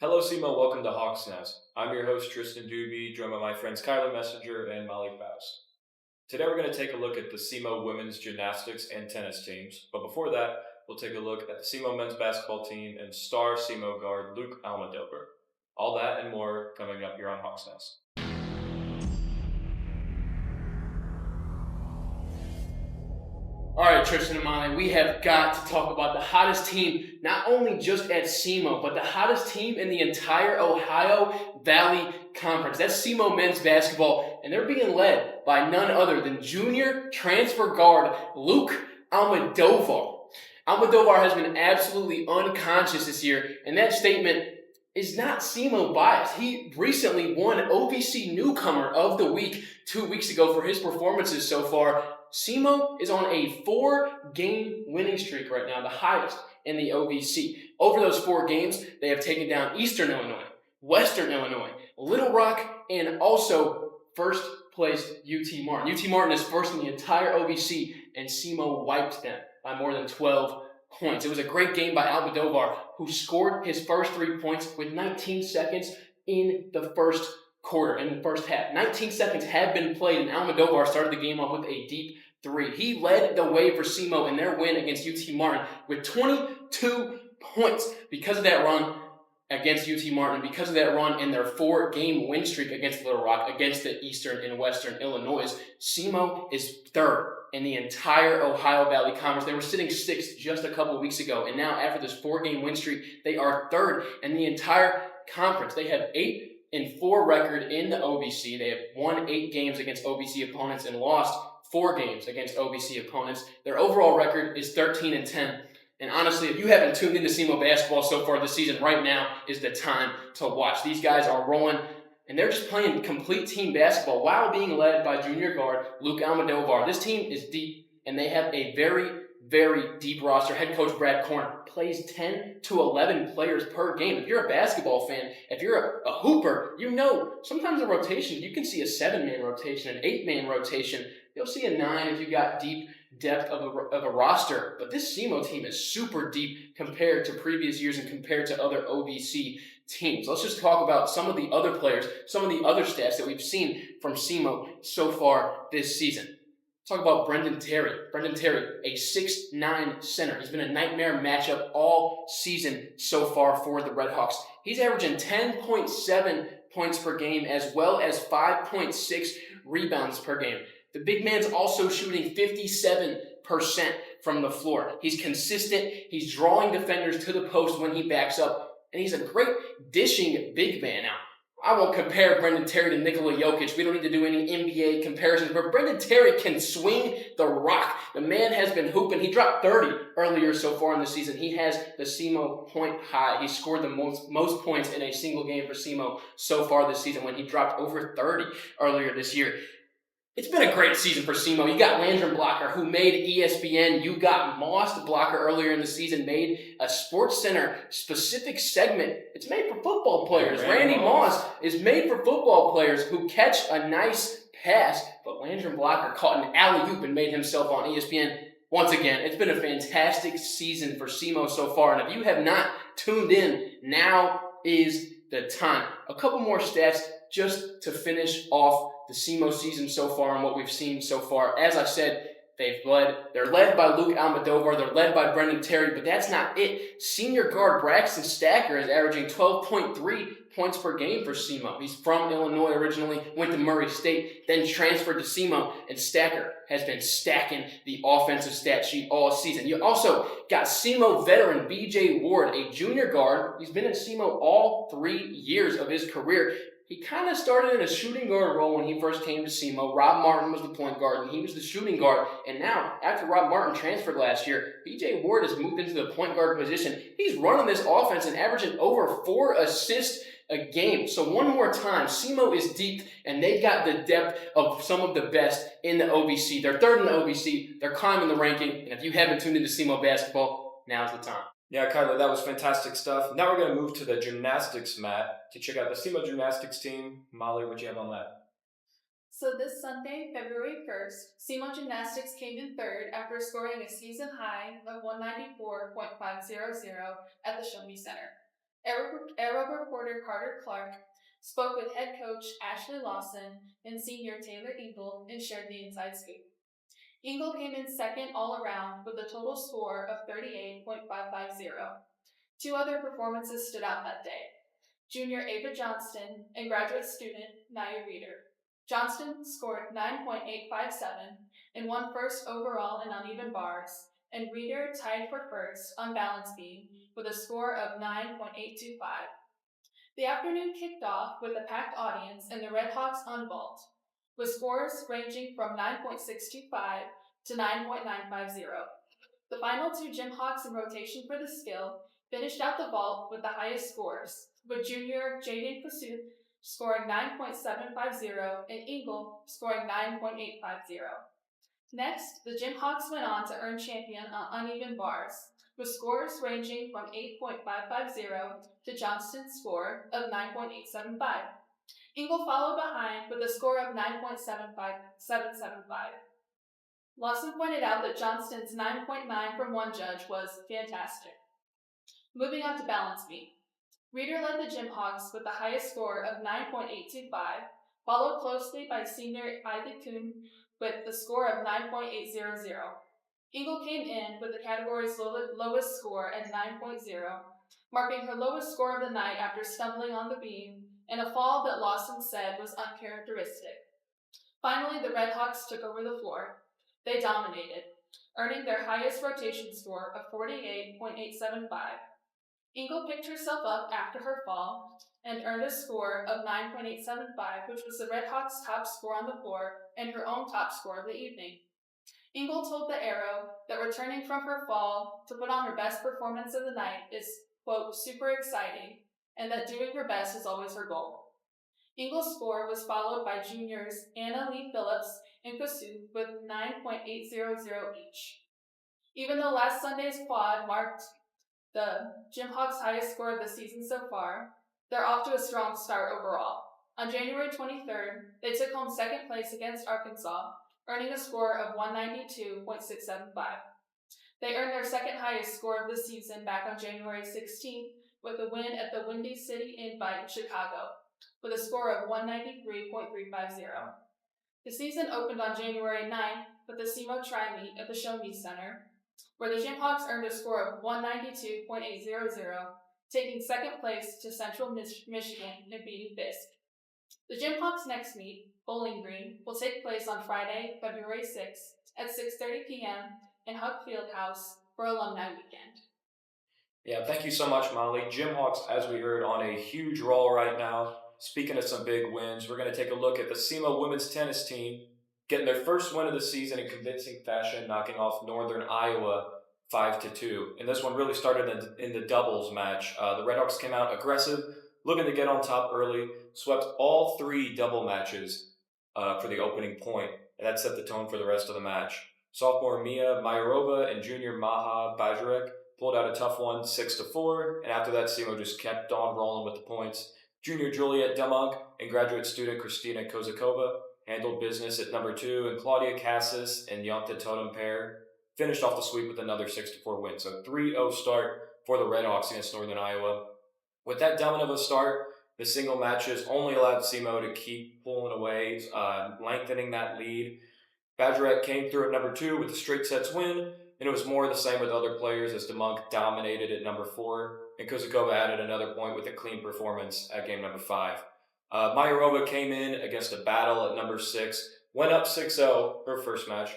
Hello, SEMO. Welcome to Hawks Nest. I'm your host, Tristan Doobie, joined by my friends Kyler Messenger and Molly Faust. Today, we're going to take a look at the SEMO women's gymnastics and tennis teams. But before that, we'll take a look at the SEMO men's basketball team and star SEMO guard Luke Almodovar. All that and more coming up here on Hawks Nest. All right, Tristan and Molly, we have got to talk about the hottest team, not only just at SEMO, but the hottest team in the entire Ohio Valley Conference. That's SEMO men's basketball, and they're being led by none other than junior transfer guard Luke Almodovar. Almodovar has been absolutely unconscious this year, and that statement is not SEMO biased. He recently won OVC Newcomer of the Week 2 weeks ago for his performances so far. SEMO is on a 4-game winning streak right now, the highest in the OVC. Over those 4 games, they have taken down Eastern Illinois, Western Illinois, Little Rock, and also first place UT Martin. UT Martin is first in the entire OVC, and SEMO wiped them by more than 12 points. It was a great game by Almodovar, who scored his first 3 points with 19 seconds in the first quarter, in the first half. 19 seconds had been played, and Almodovar started the game off with a deep 3. He led the way for SEMO in their win against UT Martin with 22 points because of that run against UT Martin, because of that run in their 4-game win streak against Little Rock, against the Eastern and Western Illinois. SEMO is third in the entire Ohio Valley Conference. They were sitting 6th just a couple weeks ago, and now after this 4-game win streak, they are third in the entire conference. They have 8-4 record in the OVC. They have won 8 games against OVC opponents and lost 4 games against OVC opponents. Their overall record is 13-10. And honestly, if you haven't tuned into SEMO basketball so far this season, right now is the time to watch. These guys are rolling, and they're just playing complete team basketball while being led by junior guard Luke Almodovar. This team is deep, and they have a very, very deep roster. Head coach Brad Korn plays 10 to 11 players per game. If you're a basketball fan, if you're a hooper, you know sometimes a rotation, you can see a 7-man rotation, an 8-man rotation. You'll see a 9 if you got deep depth of a roster. But this SEMO team is super deep compared to previous years and compared to other OVC teams. Let's just talk about some of the other players, some of the other stats that we've seen from SEMO so far this season. Talk about Brendan Terry. Brendan Terry, a 6'9 center. He's been a nightmare matchup all season so far for the Redhawks. He's averaging 10.7 points per game as well as 5.6 rebounds per game. The big man's also shooting 57% from the floor. He's consistent. He's drawing defenders to the post when he backs up. And he's a great dishing big man. Now, I won't compare Brendan Terry to Nikola Jokic. We don't need to do any NBA comparisons, but Brendan Terry can swing the rock. The man has been hooping. He dropped 30 earlier so far in the season. He has the SEMO point high. He scored the most points in a single game for SEMO so far this season when he dropped over 30 earlier this year. It's been a great season for SEMO. You got Landrum Blocker, who made ESPN. You got Moss, the blocker earlier in the season, made a SportsCenter specific segment. It's made for football players. Randy Moss is made for football players who catch a nice pass, but Landrum Blocker caught an alley-oop and made himself on ESPN. Once again, it's been a fantastic season for SEMO so far, and if you have not tuned in, now is the time. A couple more stats just to finish off the SEMO season so far and what we've seen so far. As I said, they're led by Luke Almodovar, they're led by Brendan Terry, but that's not it. Senior guard Braxton Stacker is averaging 12.3 points per game for SEMO. He's from Illinois originally, went to Murray State, then transferred to SEMO, and Stacker has been stacking the offensive stat sheet all season. You also got SEMO veteran BJ Ward, a junior guard. He's been at SEMO all 3 years of his career. He kind of started in a shooting guard role when he first came to SEMO. Rob Martin was the point guard, and he was the shooting guard. And now, after Rob Martin transferred last year, BJ Ward has moved into the point guard position. He's running this offense and averaging over 4 assists a game. So one more time, SEMO is deep, and they've got the depth of some of the best in the OVC. They're third in the OVC. They're climbing the ranking. And if you haven't tuned into SEMO basketball, now's the time. Yeah, Kyler, that was fantastic stuff. Now we're going to move to the gymnastics mat to check out the SEMO gymnastics team. Molly, what do you have on that? So this Sunday, February 1st, SEMO Gymnastics came in third after scoring a season high of 194.500 at the Show Me Center. Arrow reporter Carter Clark spoke with head coach Ashley Lawson and senior Taylor Engel and shared the inside scoop. Engel came in second all around with a total score of 38.550. Two other performances stood out that day: junior Ava Johnston and graduate student Naya Reeder. Johnston scored 9.857 and won first overall in uneven bars, and Reeder tied for first on balance beam with a score of 9.825. The afternoon kicked off with a packed audience and the Redhawks on vault, with scores ranging from 9.625 to 9.950. The final two Gymhawks in rotation for the skill finished out the vault with the highest scores, with junior Jaden Pursuit scoring 9.750 and Engel scoring 9.850. Next, the Gymhawks went on to earn champion on uneven bars, with scores ranging from 8.550 to Johnston's score of 9.875. Engel followed behind with a score of 9.775. Lawson pointed out that Johnston's 9.9 from one judge was fantastic. Moving on to balance beam. Reeder led the Gymhawks with the highest score of 9.825, followed closely by senior Ivy Kuhn with the score of 9.800. Engel came in with the category's lowest score at 9.0, marking her lowest score of the night after stumbling on the beam and a fall that Lawson said was uncharacteristic. Finally, the Redhawks took over the floor. They dominated, earning their highest rotation score of 48.875. Engel picked herself up after her fall and earned a score of 9.875, which was the Redhawks' top score on the floor and her own top score of the evening. Engel told the Arrow that returning from her fall to put on her best performance of the night is, quote, super exciting, and that doing her best is always her goal. Engel's score was followed by juniors Anna Lee Phillips and Kasu with 9.800 each. Even though last Sunday's quad marked the Gymhawks' highest score of the season so far, they're off to a strong start overall. On January 23rd, they took home second place against Arkansas, earning a score of 192.675. They earned their second highest score of the season back on January 16th with a win at the Windy City Invite in Chicago, with a score of 193.350. The season opened on January 9th with the SEMO Tri-Meet at the Show Me Center, where the Gymhawks earned a score of 192.800, taking second place to Central Michigan and beating Fisk. The Gymhawks' next meet, Bowling Green, will take place on Friday, February 6th at 6:30 p.m. in Huck Fieldhouse for Alumni Weekend. Yeah, thank you so much, Molly. Gymhawks, as we heard, on a huge roll right now. Speaking of some big wins, we're going to take a look at the SEMO women's tennis team getting their first win of the season in convincing fashion, knocking off Northern Iowa 5-2. And this one really started in the doubles match. The Redhawks came out aggressive, looking to get on top early, swept all three double matches for the opening point, and that set the tone for the rest of the match. Sophomore Mia Mayorova and junior Maha Bajrek pulled out a tough one, 6-4, and after that, SEMO just kept on rolling with the points. Junior Juliet Demunk and graduate student Kristina Kozakova handled business at number 2, and Claudia Cassis and Yonta Totem pair finished off the sweep with another 6-4 win. So 3-0 start for the Redhawks against Northern Iowa. With that dominant of a start, the single matches only allowed SEMO to keep pulling away, lengthening that lead. Bajrek came through at number 2 with a straight sets win, and it was more of the same with other players as Demunk dominated at number 4, and Kozakova added another point with a clean performance at game number 5. Mayorova came in against a battle at number 6, went up 6-0 her first match,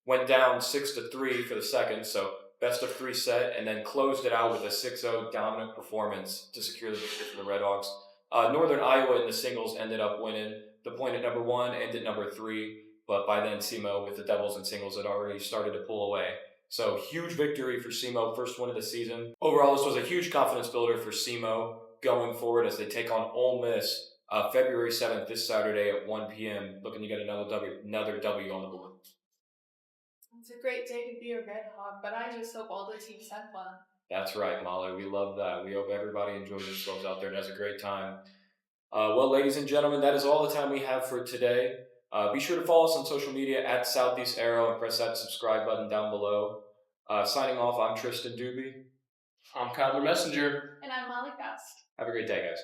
went down 6-3 for the second, so best of 3 set, and then closed it out with a 6-0 dominant performance to secure the victory for the Redhawks. Northern Iowa in the singles ended up winning the point at number 1 and at number 3, but by then SEMO with the doubles and singles had already started to pull away. So huge victory for SEMO, first win of the season. Overall, this was a huge confidence builder for SEMO going forward as they take on Ole Miss February 7th, this Saturday at 1 p.m., looking to get another W on the board. It's a great day to be a Redhawk, but I just hope all the teams have fun. That's right, Molly. We love that. We hope everybody enjoys themselves out there and has a great time. Well, ladies and gentlemen, that is all the time we have for today. Be sure to follow us on social media at Southeast Arrow and press that subscribe button down below. Signing off, I'm Tristan Doobie. I'm Kyler Messenger. And I'm Molly Faust. Have a great day, guys.